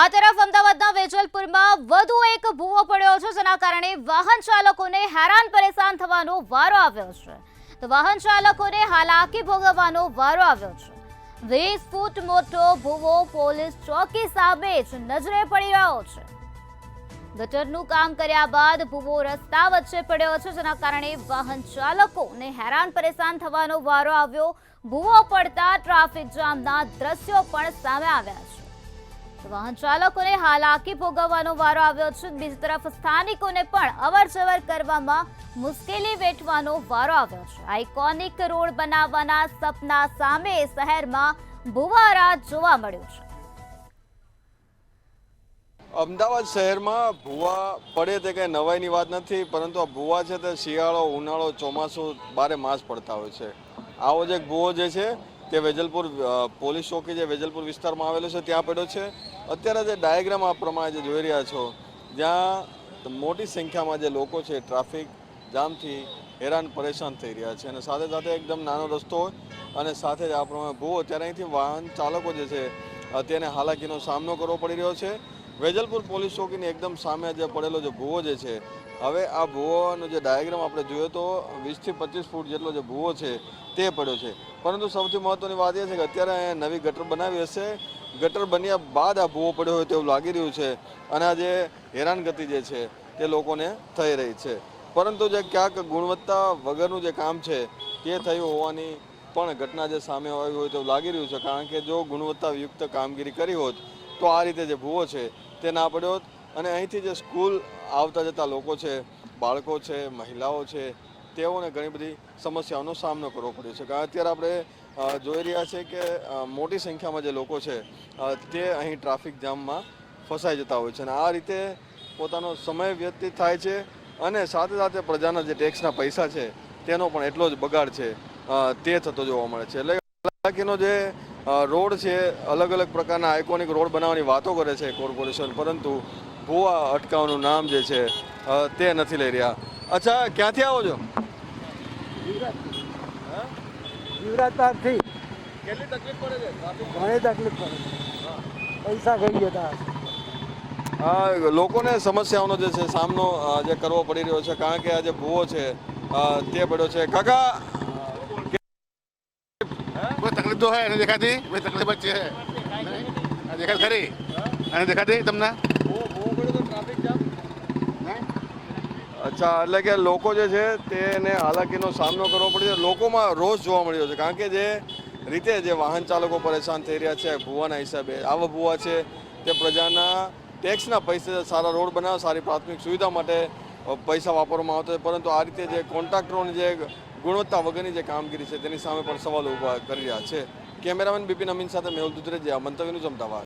આ તરફ અમદાવાદના વેજલપુરમાં વધુ એક ભૂવો પડ્યો છે, જેના કારણે વાહન ચાલકોને હેરાન પરેશાન થવાનો વારો આવ્યો છે. તો વાહન ચાલકોને હાલાકી ભોગવવાનો વારો આવ્યો છે. 20 ફૂટ મોટો ભૂવો પોલીસ ચોકી સામે જ નજરે પડી રહ્યો છે. ગટરનું કામ કર્યા બાદ ભૂવો રસ્તા વચ્ચે પડ્યો છે, જેના કારણે વાહન ચાલકોને હેરાન પરેશાન થવાનો વારો આવ્યો. ભૂવો પડતા ટ્રાફિક જામના દ્રશ્યો પણ સામે આવ્યા છે. વાહન ચાલકોને હાલાકી ભોગવવાનો વારો આવ્યો છે. બીજી તરફ સ્થાનિકોને પણ અવરજવર કરવામાં મુશ્કેલી વેઠવાનો વારો આવ્યો છે. આઇકોનિક રોડ બનાવવાના સપના સામે શહેરમાં ભૂવારા જોવા મળ્યું છે. અમદાવાદ શહેરમાં ભૂવા પડે તે કંઈ નવાઈની વાત નથી, પરંતુ આ ભૂવા છે તે શિયાળો, ઉનાળો, ચોમાસું બારે માસ પડતા હોય છે. આવો જ એક ભૂવો જે છે તે વેજલપુર પોલીસ ચોકી જે વેજલપુર વિસ્તારમાં આવેલો છે ત્યાં પડ્યો છે. અત્યારે જે ડાયાગ્રામ આ પ્રમાણે જે જોઈ રહ્યા છો, જ્યાં મોટી સંખ્યામાં જે લોકો છે ટ્રાફિક જામથી હેરાન પરેશાન થઈ રહ્યા છે, અને સાથે સાથે એકદમ નાનો રસ્તો હોય અને સાથે જ આ પ્રમાણે ભૂવો, ત્યારે અહીંથી વાહન ચાલકો જે છે તેને હાલાકીનો સામનો કરવો પડી રહ્યો છે. વેજલપુર પોલીસ ચોકીની એકદમ સામે જે પડેલો જે ભૂવો જે છે, હવે આ ભૂવોનો જે ડાયાગ્રામ આપણે જોયો તો 20 થી 25 ફૂટ જેટલો જે ભૂવો છે તે પડ્યો છે. પરંતુ સૌથી મહત્વની વાત એ છે કે અત્યારે નવી ગટર બનાવી હશે, ગટર બન્યા બાદ આ ભૂવો પડ્યો હોય તેવું લાગી રહ્યું છે, અને આ જે હેરાનગતિ જે છે તે લોકોને થઈ રહી છે. પરંતુ જે ક્યાંક ગુણવત્તા વગરનું જે કામ છે તે થયું હોવાની પણ ઘટના જે સામે આવી હોય તેવું લાગી રહ્યું છે. કારણ કે જો ગુણવત્તાયુક્ત કામગીરી કરી હોત તો આ રીતે જે ભૂવો છે તે ના પડ્યો હોત, અને અહીંથી જે સ્કૂલ આવતા જતા લોકો છે, બાળકો છે, મહિલાઓ છે, તેઓને ઘણી બધી સમસ્યાઓનો સામનો કરવો પડ્યો છે. કારણ અત્યારે આપણે જોઈ રહ્યા છીએ કે મોટી સંખ્યામાં જે લોકો છે તે અહીં ટ્રાફિક જામમાં ફસાઈ જતા હોય છે, અને આ રીતે પોતાનો સમય વ્યતીત થાય છે, અને સાથે સાથે પ્રજાના જે ટેક્સના પૈસા છે તેનો પણ એટલો જ બગાડ છે તે થતો જોવા મળે છે. એટલે હાલાકીનો જે રોડ છે, અલગ અલગ પ્રકારના આઇકોનિક રોડ બનાવવાની વાતો કરે છે કોર્પોરેશન, પરંતુ ભૂવા અટકાવવાનું નામ જે છે તે નથી લઈ રહ્યા. અચ્છા, ક્યાંથી આવો છો? યુવરાજથી. કેટલી તકલીફ પડે છે? ઘણી તકલીફ પડે છે, પૈસા ગઈ જતા. લોકોને સમસ્યાઓનો જે છે સામનો જે કરવો પડી રહ્યો છે, કારણ કે આ જે ભૂવો છે તે પડ્યો છે. કાકા, कोई तकलीफ तो है नहीं दिखाती, कोई तकलीफ बच्ची है देखा खरी અને દેખાતી તમને. અચ્છા, એટલે કે લોકો જે છે તેને હાલાકીનો સામનો કરવો પડે છે. લોકોમાં રોષ જોવા મળ્યો છે, કારણ કે જે રીતે જે વાહન ચાલકો પરેશાન થઈ રહ્યા છે ભૂવાના હિસાબે. આવા ભૂવા છે તે પ્રજાના ટેક્સના પૈસા સારા રોડ બનાવે, સારી પ્રાથમિક સુવિધા માટે પૈસા વાપરવામાં આવતા હોય, પરંતુ આ રીતે જે કોન્ટ્રાક્ટરોની જે ગુણવત્તા વગરની જે કામગીરી છે તેની સામે પણ સવાલ ઊભા કરી રહ્યા છે. કેમેરામેન બિપિન અમીન સાથે મેહુલ દુધરેજિયા, મંતવ્યનું અમદાવાદ.